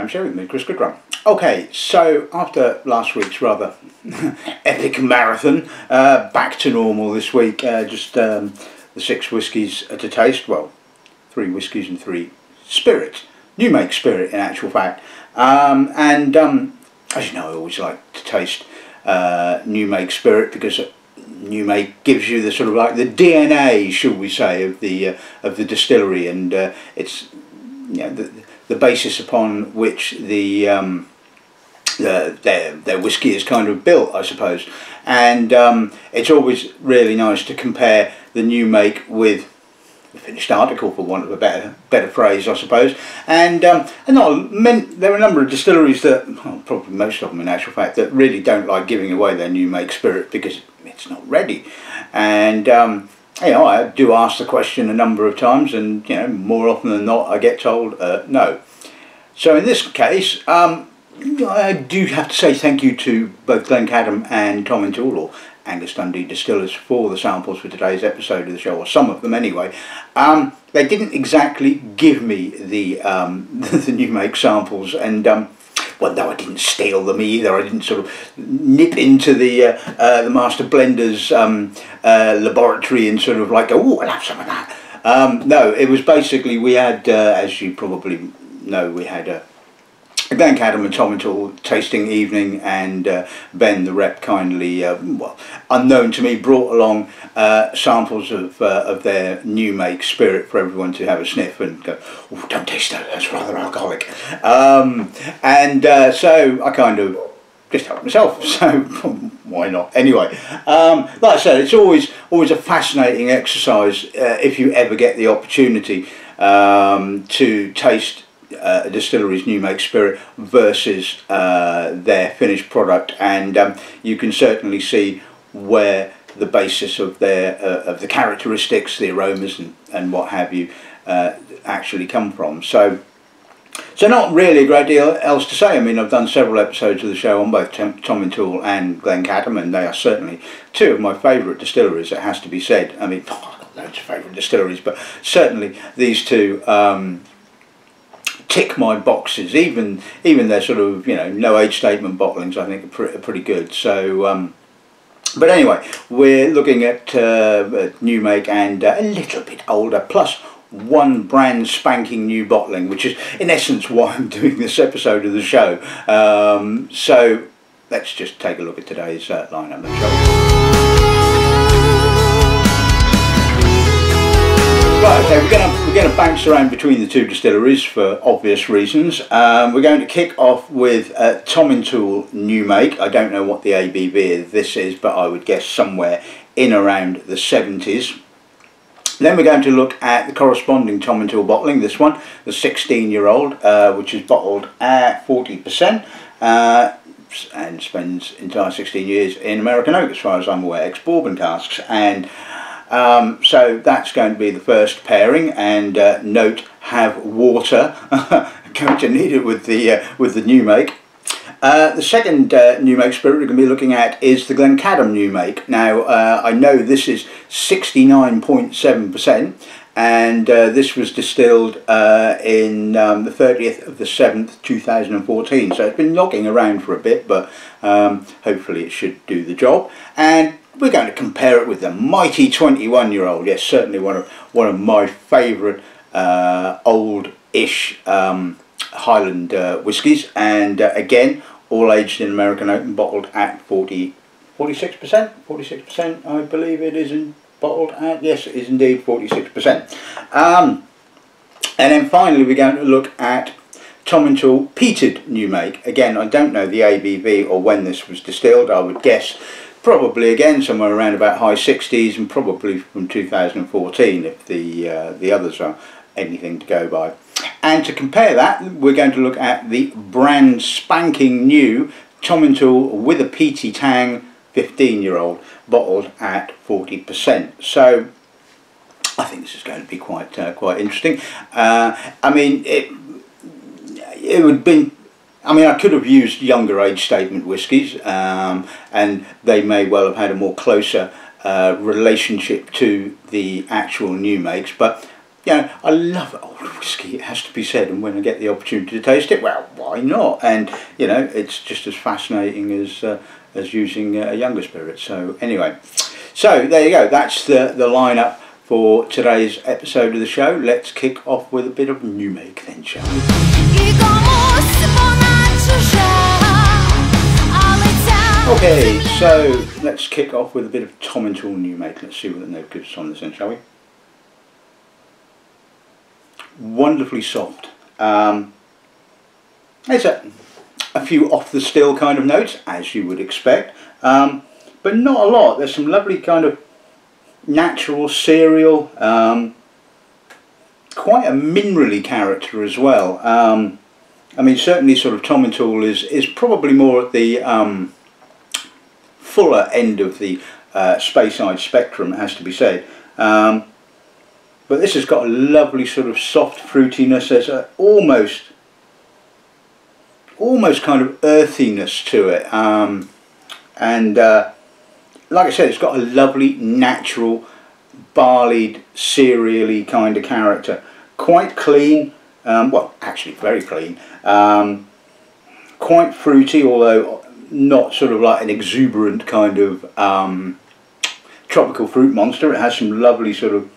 Dram Show with me, Chris Goodrum. Okay, so after last week's rather epic marathon, back to normal this week. Just the 6 whiskies to taste. Well, 3 whiskies and 3 spirits. New make spirit, in actual fact. As you know, I always like to taste new make spirit because new make gives you the sort of like the DNA, shall we say, of the distillery, and it's, you know, the basis upon which their whiskey is kind of built, I suppose. And it's always really nice to compare the new make with the finished article, for want of a better phrase, I suppose. And there are a number of distilleries that, well, probably most of them in actual fact, that really don't like giving away their new make spirit because it's not ready. And you know, I do ask the question a number of times, and you know, more often than not, I get told no. So in this case, I do have to say thank you to both Glencadam and Tomintoul, or Angus Dundee distillers, for the samples for today's episode of the show, or some of them anyway. They didn't exactly give me the new make samples, and well, no, I didn't steal them either. I didn't sort of nip into the master blender's laboratory and sort of like, oh, I'll have some of that. No, it was basically, we had, as you probably know, we had a Glencadam and Tomintoul tasting evening, and Ben, the rep, kindly, well, unknown to me, brought along samples of their new make spirit for everyone to have a sniff and go, oh, don't taste that, that's rather alcoholic. So I kind of just helped myself, so why not? Anyway, like I said, it's always a fascinating exercise if you ever get the opportunity to taste a distillery's new make spirit versus their finished product, and you can certainly see where the basis of their the characteristics, the aromas and what have you actually come from. So not really a great deal else to say. I mean, I've done several episodes of the show on both Tomintoul and Glencadam, and they are certainly 2 of my favourite distilleries, it has to be said. I mean, I've got loads of favourite distilleries, but certainly these 2 tick my boxes. Even their sort of, you know, no age statement bottlings, I think are pretty good. So but anyway, we're looking at new make and a little bit older, plus 1 brand spanking new bottling, which is in essence why I'm doing this episode of the show. So let's just take a look at today's lineup, shall we? Right, okay, we're going to bounce around between the 2 distilleries for obvious reasons. We're going to kick off with Tomintoul new make. I don't know what the ABV of this is, but I would guess somewhere in around the 70s. Then we're going to look at the corresponding Tomintoul bottling, this one, the 16-year-old, which is bottled at 40%. And spends entire 16 years in American oak, as far as I'm aware, ex-bourbon casks. And so that's going to be the first pairing, and note, have water. Going to need it with the new make. The second new make spirit we're going to be looking at is the Glencadam new make. Now I know this is 69.7%, and this was distilled in the 30th of the 7th 2014, so it's been knocking around for a bit, but hopefully it should do the job. And we're going to compare it with the mighty 21-year-old. Yes, certainly one of my favourite old-ish Highland whiskies, and again, all aged in American oak and bottled at 46%, I believe it is bottled at. Yes, it is indeed 46%. And then finally we're going to look at Tomintoul Peated new make. Again, I don't know the ABV or when this was distilled. I would guess probably again somewhere around about high 60s, and probably from 2014 if the others are anything to go by. And to compare that, we're going to look at the brand spanking new Tomintoul with a peaty tang 15-year-old, bottled at 40%. So I think this is going to be quite interesting. I mean, it would be, I mean, I could have used younger age statement whiskies, and they may well have had a more closer relationship to the actual new makes, but you know, I love old whiskey, it has to be said, and when I get the opportunity to taste it, well, why not? And you know, it's just as fascinating as using a younger spirit. So anyway, so there you go, that's the lineup for today's episode of the show. Let's kick off with a bit of new make then, shall we? Okay, so let's kick off with a bit of Tomintoul new make. Let's see what the note gives us on this then, shall we? Wonderfully soft. There's a few off the still kind of notes, as you would expect, but not a lot. There's some lovely kind of natural cereal, quite a minerally character as well. I mean, certainly sort of Tomintoul is probably more at the fuller end of the Speyside spectrum, it has to be said. But this has got a lovely sort of soft fruitiness. There's a almost kind of earthiness to it, and like I said, it's got a lovely natural barleyed cereally kind of character. Quite clean, well, actually very clean. Quite fruity, although not sort of like an exuberant kind of tropical fruit monster. It has some lovely sort of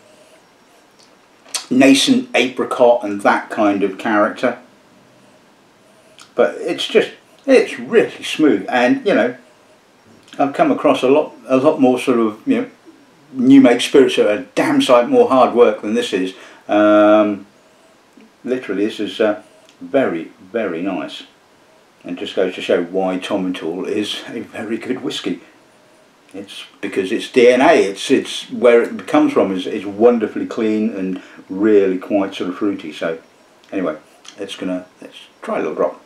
nascent apricot and that kind of character, but it's really smooth. And you know, I've come across a lot more sort of, you know, new make spirits that are a damn sight more hard work than this is. Literally, this is very, very nice, and just goes to show why Tomintoul is a very good whiskey. It's because its DNA, it's where it comes from, is wonderfully clean and really quite sort of fruity. So anyway, let's try a little drop.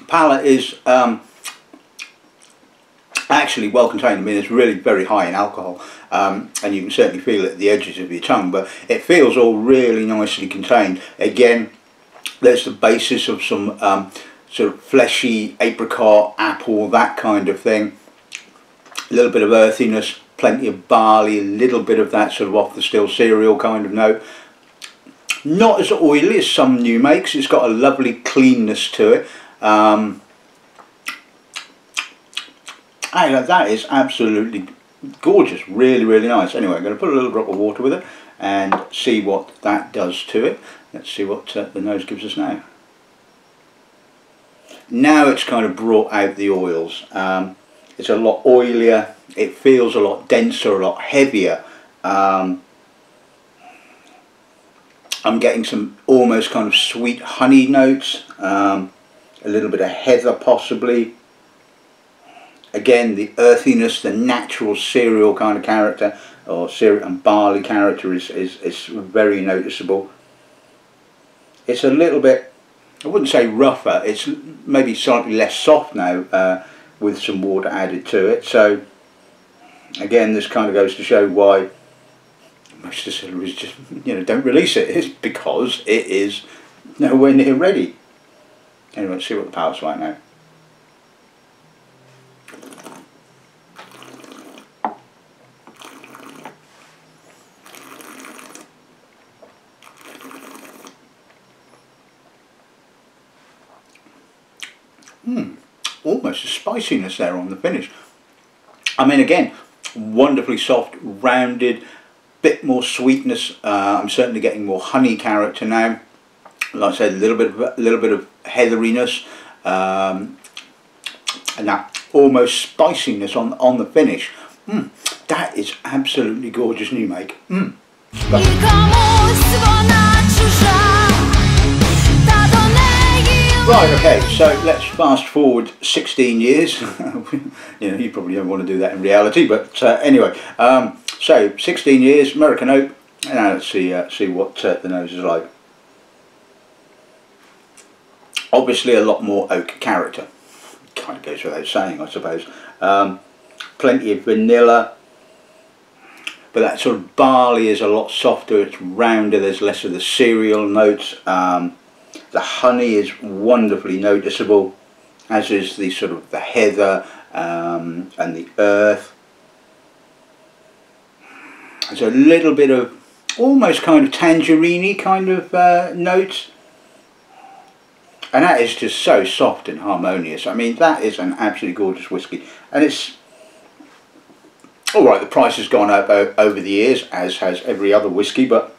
Palate is actually well contained. I mean, it's really very high in alcohol, and you can certainly feel it at the edges of your tongue, but it feels all really nicely contained. Again, there's the basis of some sort of fleshy apricot, apple, that kind of thing. A little bit of earthiness, plenty of barley, a little bit of that sort of off the still cereal kind of note. Not as oily as some new makes. It's got a lovely cleanness to it. That is absolutely gorgeous, really, really nice. Anyway, I'm going to put a little drop of water with it and see what that does to it. Let's see what the nose gives us now. Now it's kind of brought out the oils. It's a lot oilier, it feels a lot denser, a lot heavier. I'm getting some almost kind of sweet honey notes, a little bit of heather possibly. Again, the earthiness, the natural cereal kind of character, or cereal and barley character is very noticeable. It's a little bit, I wouldn't say rougher, it's maybe slightly less soft now with some water added to it. So again, this kind of goes to show why most distilleries just, you know, don't release it. It's because it is nowhere near ready. Anyway, let's see what the palate's like now. Almost a spiciness there on the finish. I mean, again, wonderfully soft, rounded, bit more sweetness. I'm certainly getting more honey character now. Like I said, a little bit of heatheriness, and that almost spiciness on the finish. That is absolutely gorgeous new make. Right, okay, so let's fast forward 16 years. You know, you probably don't want to do that in reality, but anyway, so 16 years, American oak. Now let's see what the nose is like. Obviously a lot more oak character. Kind of goes without saying, I suppose. Plenty of vanilla, but that sort of barley is a lot softer, it's rounder, there's less of the cereal notes. The honey is wonderfully noticeable, as is the sort of the heather and the earth. There's a little bit of almost kind of tangerine kind of notes, and that is just so soft and harmonious. I mean, that is an absolutely gorgeous whiskey, and it's alright, the price has gone up over the years, as has every other whiskey, but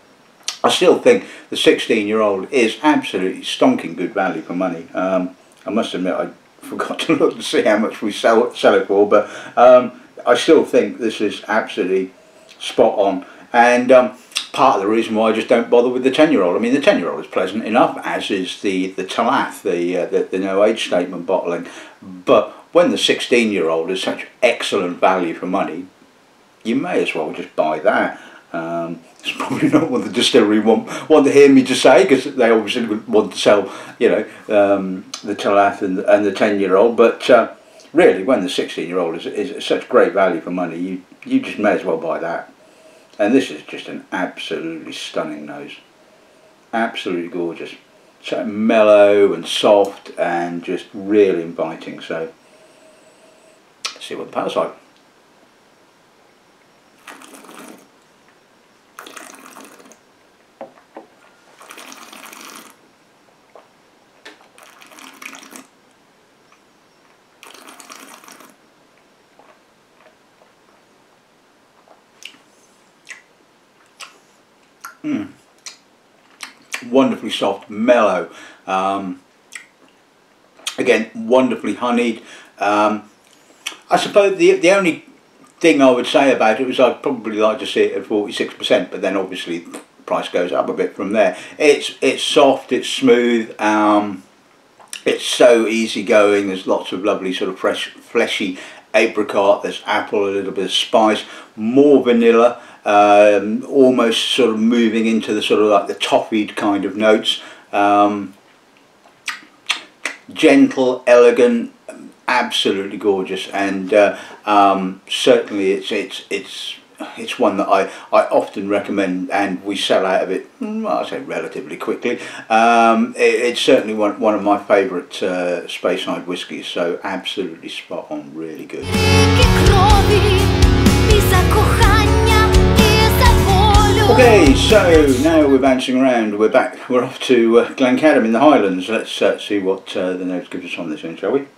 I still think the 16-year-old is absolutely stonking good value for money. I must admit, I forgot to look to see how much we sell it for, but I still think this is absolutely spot on. And part of the reason why I just don't bother with the 10-year-old. I mean, the 10-year-old is pleasant enough, as is the Talath, the no age statement bottling. But when the 16-year-old is such excellent value for money, you may as well just buy that. It's probably not what the distillery want to hear me to say, because they obviously would want to sell, you know, the Talath and the 10-year-old. But really, when the 16-year-old is such great value for money, you just may as well buy that. And this is just an absolutely stunning nose, absolutely gorgeous, so mellow and soft and just really inviting. So let's see what the palate's like. Wonderfully soft, mellow, again wonderfully honeyed. I suppose the only thing I would say about it was I'd probably like to see it at 46%, but then obviously the price goes up a bit from there. It's soft, it's smooth, it's so easygoing. There's lots of lovely sort of fresh, fleshy apricot, there's apple, a little bit of spice, more vanilla. Almost sort of moving into the sort of like the toffeed kind of notes. Gentle, elegant, absolutely gorgeous, and certainly it's one that I often recommend, and we sell out of it, well, I say relatively quickly. It's certainly one of my favourite Speyside whiskies, so absolutely spot on, really good. Okay, so now we're bouncing around, we're back, we're off to Glencadam in the Highlands. Let's see what the nose gives us on this one, shall we?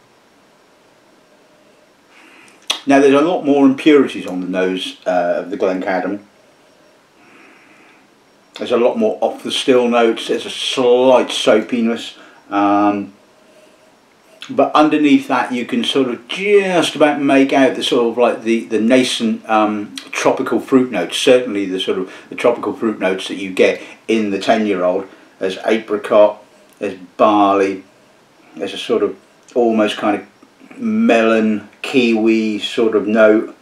Now there's a lot more impurities on the nose of the Glencadam. There's a lot more off the still notes, there's a slight soapiness. But underneath that you can sort of just about make out the sort of like the nascent tropical fruit notes, certainly the sort of the tropical fruit notes that you get in the 10-year-old. There's apricot, there's barley, there's a sort of almost kind of melon, kiwi sort of note.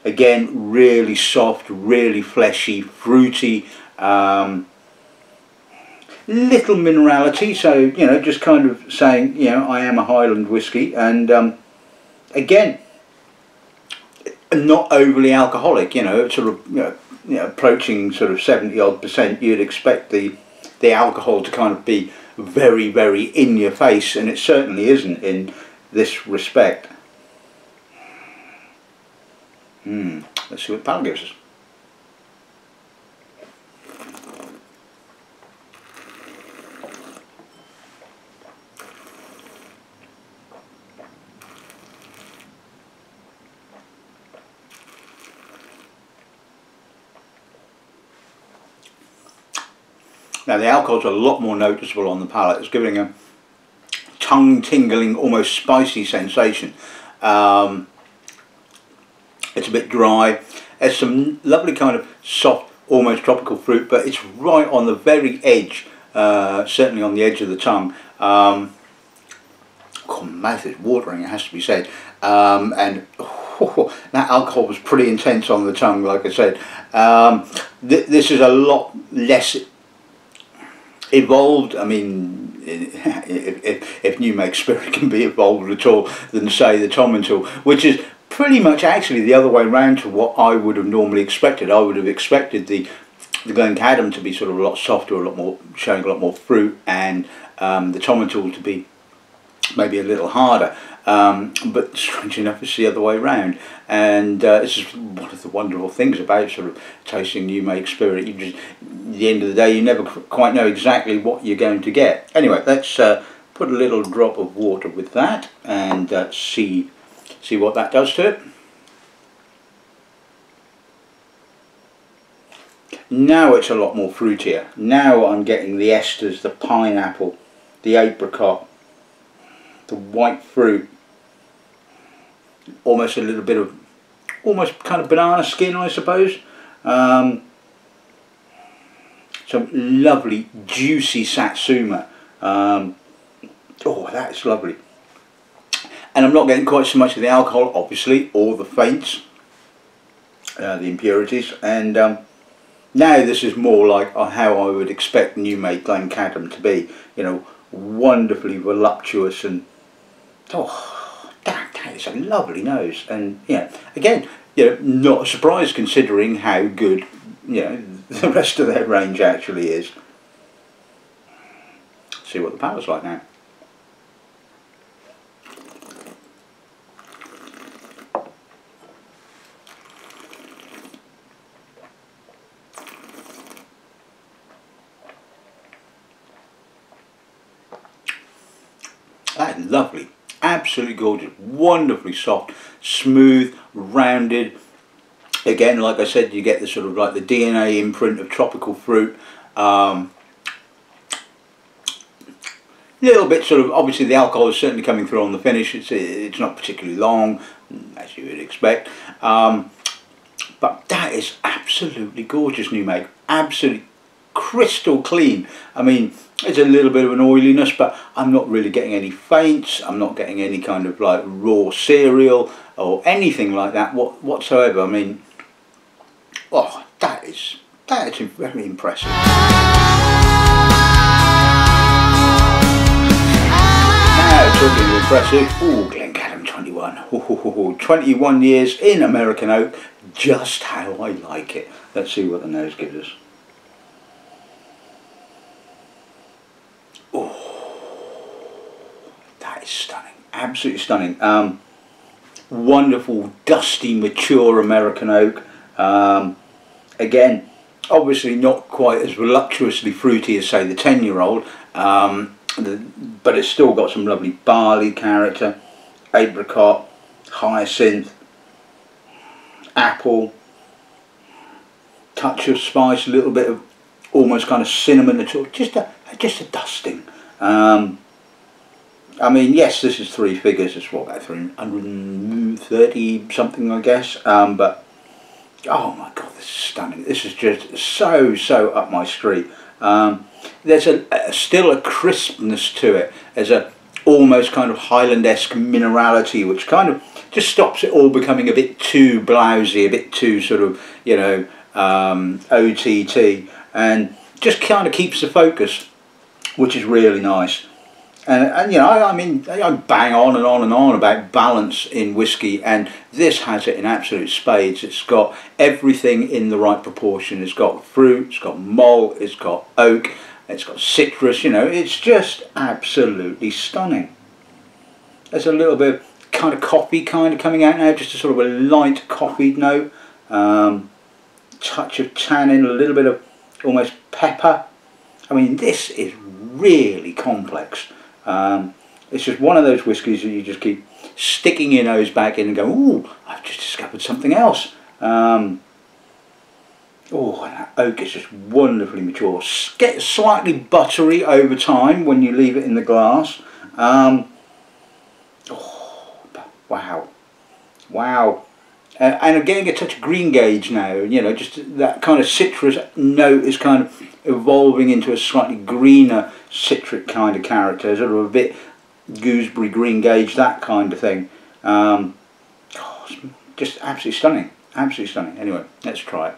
Again, really soft, really fleshy, fruity, little minerality, so you know, just kind of saying, you know, I am a Highland whiskey, and again, not overly alcoholic. You know, sort of you know, approaching sort of 70-odd%. You'd expect the alcohol to kind of be very, very in your face, and it certainly isn't in this respect. Let's see what the palate gives us. Now the alcohol's a lot more noticeable on the palate. It's giving a tongue-tingling, almost spicy sensation. It's a bit dry. There's some lovely kind of soft, almost tropical fruit, but it's right on the very edge, certainly on the edge of the tongue. God, my mouth is watering, it has to be said. And that alcohol was pretty intense on the tongue, like I said. This is a lot less evolved. I mean, if new make spirit can be evolved at all, than say the Tomintoul, which is pretty much actually the other way around to what I would have normally expected. I would have expected the Glencadam to be sort of a lot softer, a lot more, showing a lot more fruit, and the Tomintoul to be maybe a little harder. But strange enough, it's the other way around. And this is one of the wonderful things about sort of tasting new make spirit. You just, at the end of the day, you never quite know exactly what you're going to get. Anyway, let's put a little drop of water with that and see what that does to it. Now it's a lot more fruitier. Now I'm getting the esters, the pineapple, the apricot, the white fruit, almost a little bit of, almost kind of banana skin, I suppose. Some lovely juicy satsuma. Oh, that's lovely. And I'm not getting quite so much of the alcohol, obviously, or the faints, the impurities. And now this is more like how I would expect new made Glencadam to be. You know, wonderfully voluptuous, and oh, that is a lovely nose. And yeah, again, you know, not a surprise considering how good, you know, the rest of their range actually is. See what the palate's like now. That is lovely, absolutely gorgeous, wonderfully soft, smooth, rounded. Again, like I said, you get the sort of like the DNA imprint of tropical fruit. Little bit sort of, obviously the alcohol is certainly coming through on the finish. It's not particularly long, as you would expect. But that is absolutely gorgeous new make, absolutely crystal clean. I mean, there's a little bit of an oiliness, but I'm not really getting any faints. I'm not getting any kind of like raw cereal or anything like that whatsoever. I mean, oh, that is very impressive. Now, talking of impressive, oh, Glencadam 21. 21 years in American oak, just how I like it. Let's see what the nose gives us. That is stunning, absolutely stunning. Wonderful, dusty, mature American oak. Again, obviously not quite as voluptuously fruity as, say, the 10-year-old, but it's still got some lovely barley character, apricot, hyacinth, apple, touch of spice, a little bit of almost kind of cinnamon, just a dusting. I mean, yes, this is three figures. It's what, about 330 something, I guess. But oh my God, this is stunning. This is just so up my street. There's still a crispness to it. There's a almost kind of Highland-esque minerality, which kind of just stops it all becoming a bit too blousy, a bit too sort of, you know, OTT, and just kind of keeps the focus, which is really nice. And you know, I mean, I bang on and on and on about balance in whiskey, and this has it in absolute spades. It's got everything in the right proportion. It's got fruit, it's got malt, it's got oak, it's got citrus, you know, it's just absolutely stunning. There's a little bit of kind of coffee kind of coming out now, just a sort of a light coffee note. Touch of tannin, a little bit of almost pepper. I mean, this is really complex. It's just one of those whiskies that you just keep sticking your nose back in and go, ooh, I've just discovered something else. Oh, and that oak is just wonderfully mature. Gets slightly buttery over time when you leave it in the glass. Oh, wow. Wow. And I'm getting a touch of green gauge now, you know, just that kind of citrus note is kind of evolving into a slightly greener citric kind of character, sort of a bit gooseberry, green gauge, that kind of thing. Oh, just absolutely stunning, absolutely stunning. Anyway, let's try it.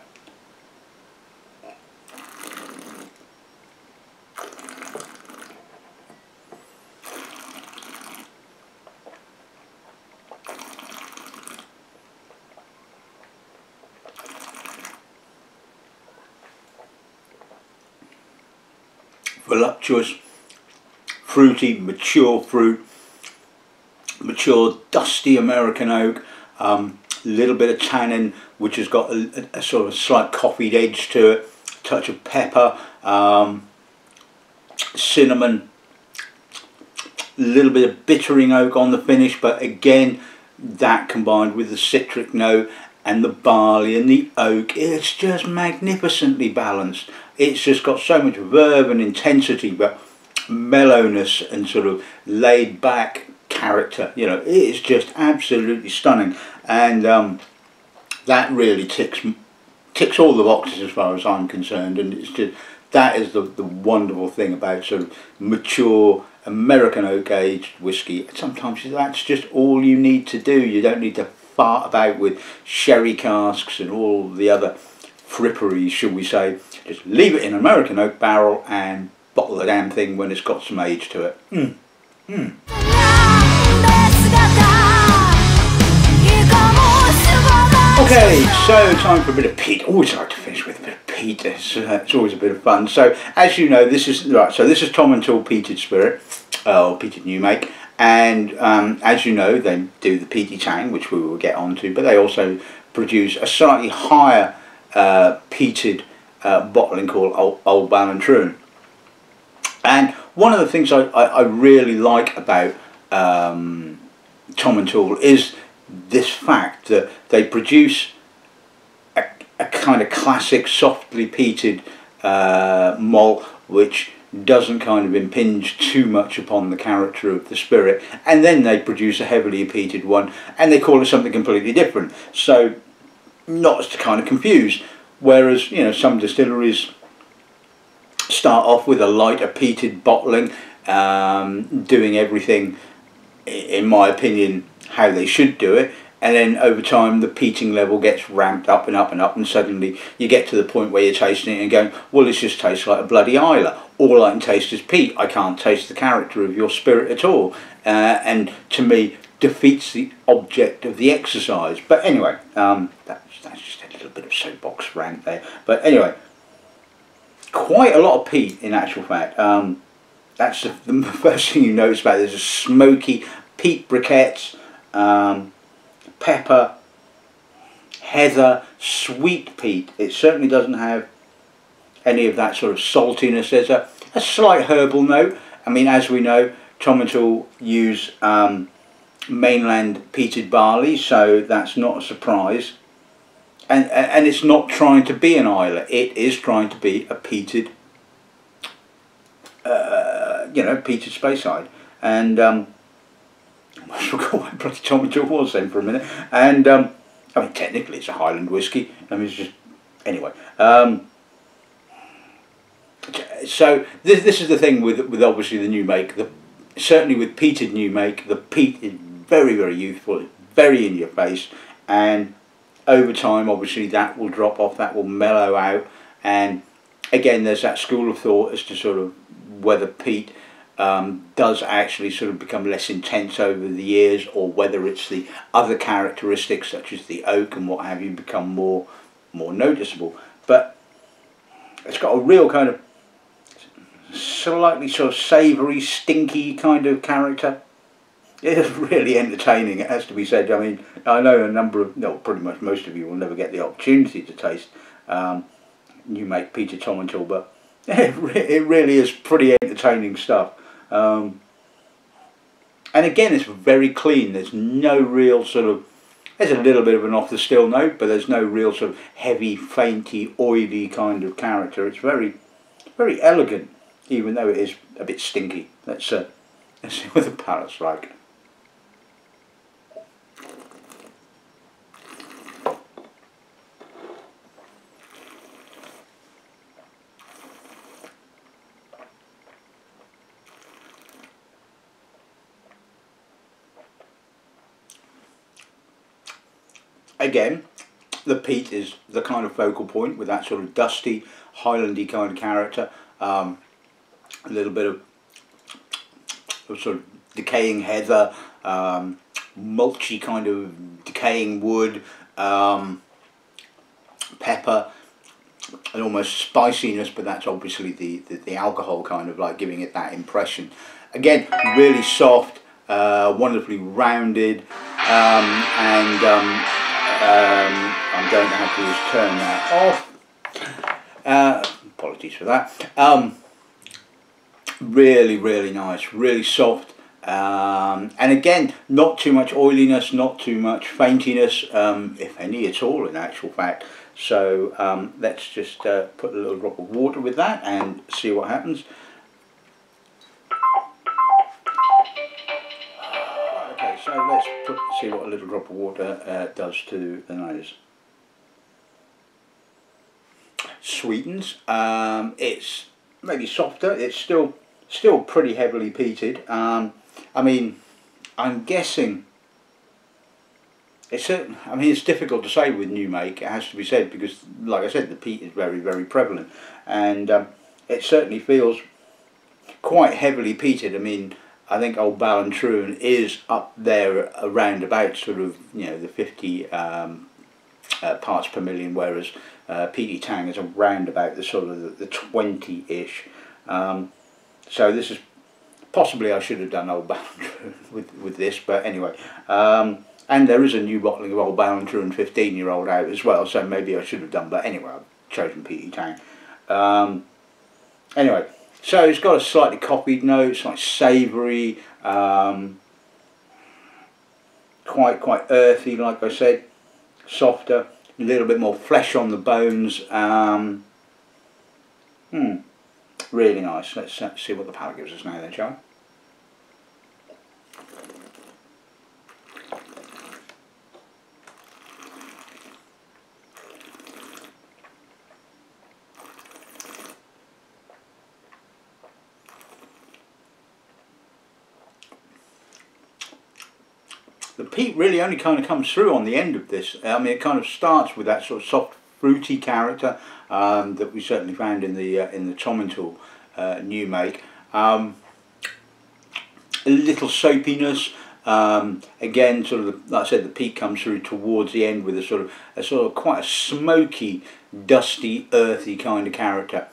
voluptuous, fruity, mature fruit, mature dusty American oak, a little bit of tannin which has got a sort of slight coffeed edge to it, touch of pepper, cinnamon, a little bit of bittering oak on the finish, but again that combined with the citric note and the barley and the oak, it's just magnificently balanced. It's just got so much verve and intensity, but mellowness and sort of laid back character. You know, it's just absolutely stunning, and that really ticks all the boxes as far as I'm concerned. And it's just, that is the wonderful thing about sort of mature American oak aged whiskey. Sometimes that's just all you need to do. You don't need to fart about with sherry casks and all the other fripperies, shall we say. Just leave it in an American oak barrel and bottle the damn thing when it's got some age to it. Okay, so time for a bit of peat. Always like to finish with a bit of peat. It's always a bit of fun. So as you know, this is right. So this is Tomintoul peated spirit, or peated new make, and as you know, they do the peaty tang, which we will get onto, but they also produce a slightly higher peated bottling called Old Ballantrae. And one of the things I really like about Tomintoul is this fact that they produce a kind of classic softly peated malt which doesn't kind of impinge too much upon the character of the spirit, and then they produce a heavily peated one and they call it something completely different, so not to kind of confuse. Whereas, you know, some distilleries start off with a lighter peated bottling, doing everything, in my opinion, how they should do it, and then over time the peating level gets ramped up and up and up, and suddenly you get to the point where you're tasting it and going, well, this just tastes like a bloody Islay. All I can taste is peat. I can't taste the character of your spirit at all, and to me defeats the object of the exercise. But anyway, that's just a little bit of soapbox rant there. But anyway, quite a lot of peat in actual fact. That's the first thing you notice about it. There's a smoky peat briquettes, pepper, heather, sweet peat. It certainly doesn't have any of that sort of saltiness. There's a slight herbal note. I mean, as we know, Tomintoul use mainland peated barley, so that's not a surprise. And it's not trying to be an Islay. It is trying to be a peated, you know, peated Speyside. And I forgot what bloody Tomintoul was then for a minute. And I mean, technically it's a Highland whiskey. I mean, it's just, anyway. So this is the thing with obviously the new make. Certainly with peated new make, the peat is very, very youthful, very in your face, and over time obviously that will drop off, that will mellow out. And again, there's that school of thought as to sort of whether peat does actually sort of become less intense over the years, or whether it's the other characteristics such as the oak and what have you become more noticeable. But it's got a real kind of slightly sort of savoury, stinky kind of character. It is really entertaining, it has to be said. I mean, I know a number of, no, pretty much most of you will never get the opportunity to taste new make peated Tomintoul, but it really is pretty entertaining stuff. And again, it's very clean. There's no real sort of, there's a little bit of an off the still note, but there's no real sort of heavy, fainty, oily kind of character. It's very, very elegant, even though it is a bit stinky. Let's see what the palate's like. Again, the peat is the kind of focal point with that sort of dusty, Highlandy kind of character. A little bit of sort of decaying heather, mulchy kind of decaying wood, pepper, an almost spiciness, but that's obviously the alcohol kind of like giving it that impression. Again, really soft, wonderfully rounded, and I'm going to have to just turn that off. Apologies for that. Really, really nice, really soft, and again, not too much oiliness, not too much faintiness, if any at all in actual fact. So let's just put a little drop of water with that and see what happens. Okay, so let's see what a little drop of water does to the nose. Sweetens. It's maybe softer. It's still pretty heavily peated. I mean, I'm guessing. I mean, it's difficult to say with new make, it has to be said, because like I said, the peat is very, very prevalent, and it certainly feels quite heavily peated. I mean, I think Old Ballantrae is up there around about sort of, you know, the 50 parts per million, whereas Peaty Tang is around about the sort of the 20-ish. So this is possibly, I should have done Old Ballantrae with this, but anyway. And there is a new bottling of Old Ballantrae and 15-year-old out as well, so maybe I should have done, but anyway, I've chosen Peaty Tang. Anyway, so it's got a slightly coffeed note, it's like savoury, quite earthy, like I said, softer, a little bit more flesh on the bones. Really nice. Let's see what the palate gives us now then, shall we? The peat really only kind of comes through on the end of this. I mean, it kind of starts with that sort of soft, fruity character that we certainly found in the Tomintoul new make. A little soapiness. Again, sort of, like I said, the peat comes through towards the end with a sort of quite a smoky, dusty, earthy kind of character.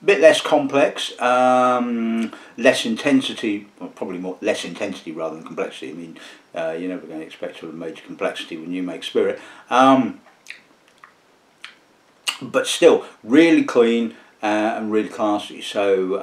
Bit less complex, less intensity, well, probably less intensity rather than complexity. I mean, you're never going to expect sort of major complexity when you make spirit, but still really clean and really classy. So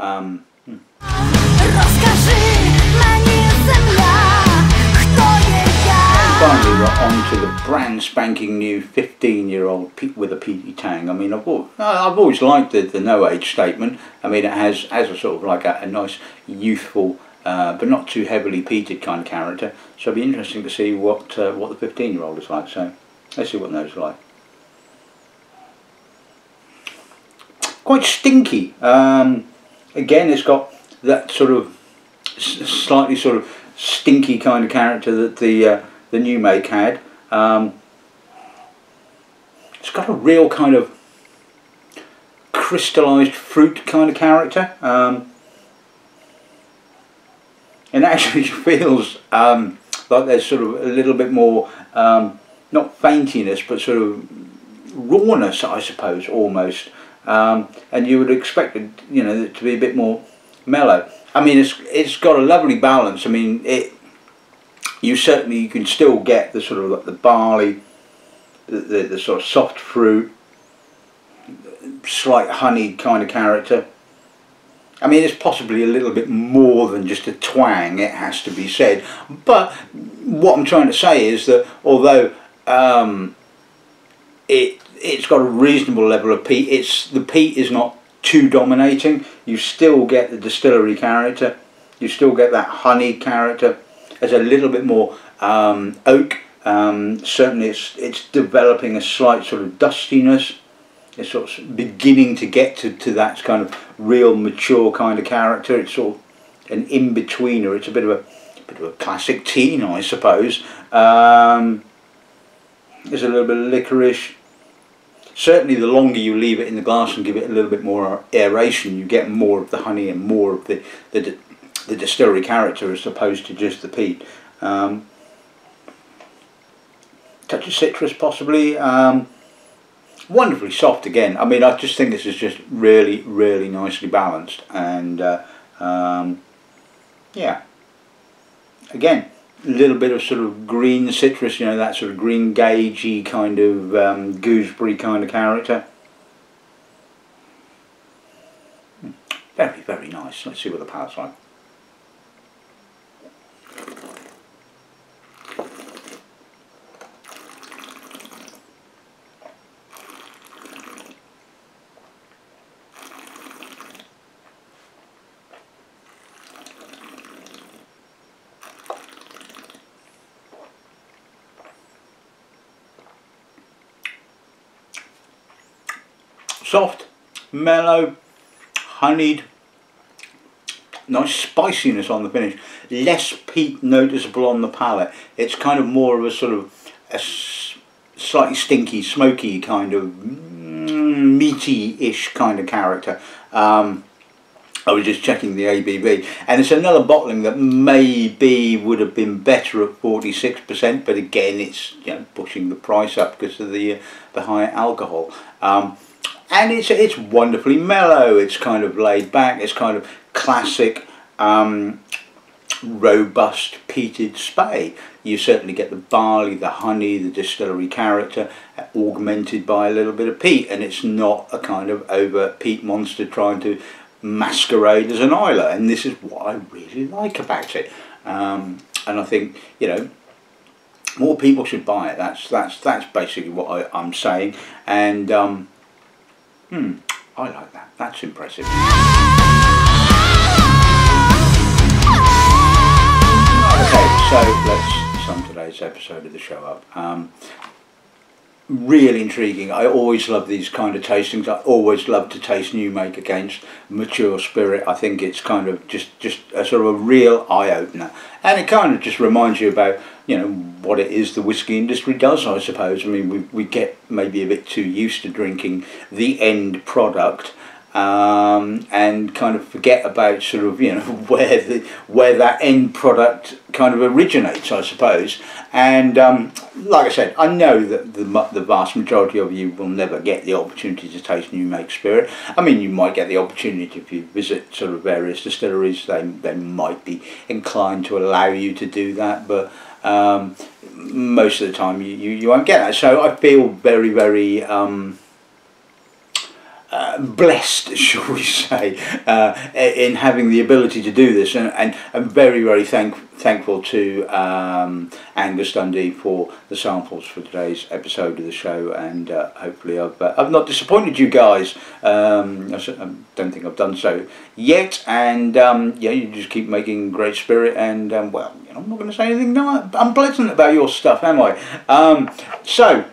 finally we're on to the brand spanking new 15-year-old with a Peaty Tang. I mean, I've always liked the no age statement. I mean, it has a sort of like a nice youthful but not too heavily peated kind of character. So it'll be interesting to see what the 15-year-old is like. So let's see what those are like. Quite stinky. Again, it's got that sort of slightly sort of stinky kind of character that the new make had. It's got a real kind of crystallised fruit kind of character. It actually feels like there's sort of a little bit more, not faintiness, but sort of rawness, I suppose, almost. And you would expect it, you know, to be a bit more mellow. I mean, it's got a lovely balance. I mean, you can still get the sort of like the barley, the sort of soft fruit, slight honeyed kind of character. I mean, it's possibly a little bit more than just a twang, it has to be said. But what I'm trying to say is that although it's got a reasonable level of peat, the peat is not too dominating. You still get the distillery character, you still get that honey character. There's a little bit more oak. Certainly it's developing a slight sort of dustiness. It's sort of beginning to get to that kind of real mature kind of character. It's sort of an in-betweener. It's a bit of a classic teen, I suppose. There's a little bit of licorice. Certainly the longer you leave it in the glass and give it a little bit more aeration, you get more of the honey and more of the distillery character as opposed to just the peat. Touch of citrus possibly. wonderfully soft again. I mean, I just think this is just really, really nicely balanced, and yeah, again, a little bit of sort of green citrus, you know, that sort of green gagey kind of gooseberry kind of character. Very, very nice. Let's see what the palate's like. Soft, mellow, honeyed, nice spiciness on the finish, less peat noticeable on the palate. It's kind of more of a sort of a slightly stinky, smoky kind of meaty-ish kind of character. I was just checking the ABV, and it's another bottling that maybe would have been better at 46%, but again, it's, you know, pushing the price up because of the higher alcohol. And it's wonderfully mellow. It's kind of laid back. It's kind of classic, robust peated spey. You certainly get the barley, the honey, the distillery character, augmented by a little bit of peat, and it's not a kind of over peat monster trying to masquerade as an Islay. And this is what I really like about it. And I think, you know, more people should buy it. That's basically what I'm saying. And I like that. That's impressive. Okay, so let's sum today's episode of the show up. Really intriguing. I always love these kind of tastings. I always love to taste new make against mature spirit. I think it's kind of just a sort of a real eye-opener, and it kind of just reminds you about, you know, what it is the whisky industry does, I suppose. I mean, we get maybe a bit too used to drinking the end product, and kind of forget about sort of, you know, where that end product kind of originates, I suppose. And like I said, I know that the vast majority of you will never get the opportunity to taste new make spirit. I mean, you might get the opportunity if you visit sort of various distilleries. They might be inclined to allow you to do that, but most of the time you won't get that. So I feel very, very blessed, shall we say, in having the ability to do this, and I'm very, very thankful to Angus Dundee for the samples for today's episode of the show, and hopefully I've not disappointed you guys. I don't think I've done so yet, and yeah, you just keep making great spirit, and well, you know, I'm not going to say anything unpleasant about your stuff, am I? So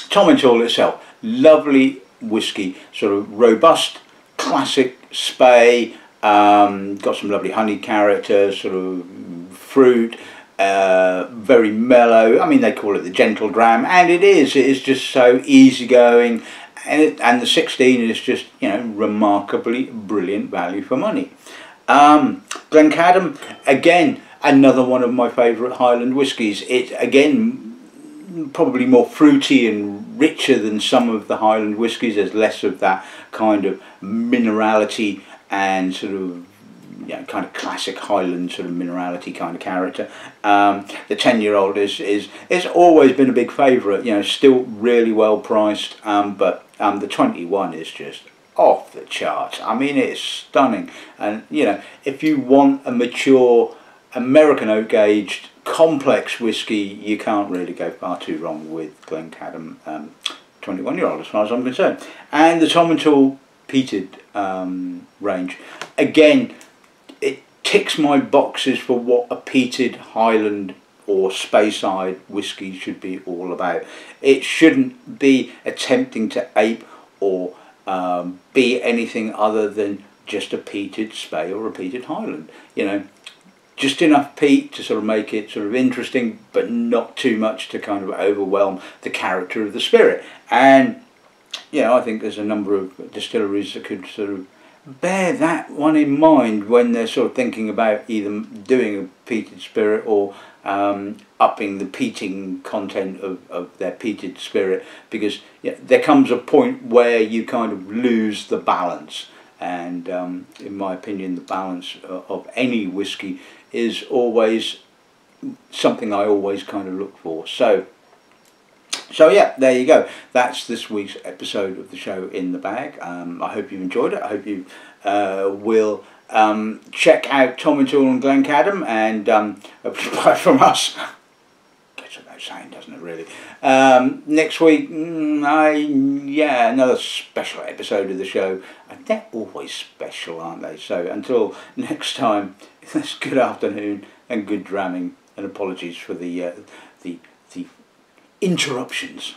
Tomintoul itself, lovely whisky, sort of robust, classic spey, got some lovely honey character, sort of fruit, very mellow. I mean, they call it the gentle dram, and it is just so easygoing, and the 16 is just, you know, remarkably brilliant value for money. Glencadam, again, another one of my favourite Highland whiskies. It, again, probably more fruity and richer than some of the Highland whiskies. There's less of that kind of minerality and sort of, you know, kind of classic Highland sort of minerality kind of character. The 10-year-old is always been a big favourite, you know, still really well priced, but the 21 is just off the charts. I mean, it's stunning, and, you know, if you want a mature American oak aged complex whisky, you can't really go far too wrong with Glencadam 21-year-old, as far as I'm concerned. And the Tomintoul Peated range, again, it ticks my boxes for what a peated Highland or Speyside whisky should be all about. It shouldn't be attempting to ape or be anything other than just a peated Spey or a peated Highland. You know, just enough peat to sort of make it sort of interesting, but not too much to kind of overwhelm the character of the spirit. And, you know, I think there's a number of distilleries that could sort of bear that one in mind when they're sort of thinking about either doing a peated spirit or upping the peating content of their peated spirit, because there comes a point where you kind of lose the balance, and in my opinion the balance of any whiskey is always something I always kind of look for. So yeah, there you go. That's this week's episode of the show in the bag. I hope you enjoyed it. I hope you will check out Tomintoul and Glencadam and buy from us. Gets without saying, doesn't it, really? Next week, another special episode of the show. And they're always special, aren't they? So until next time, it's good afternoon and good dramming. And apologies for the interruptions.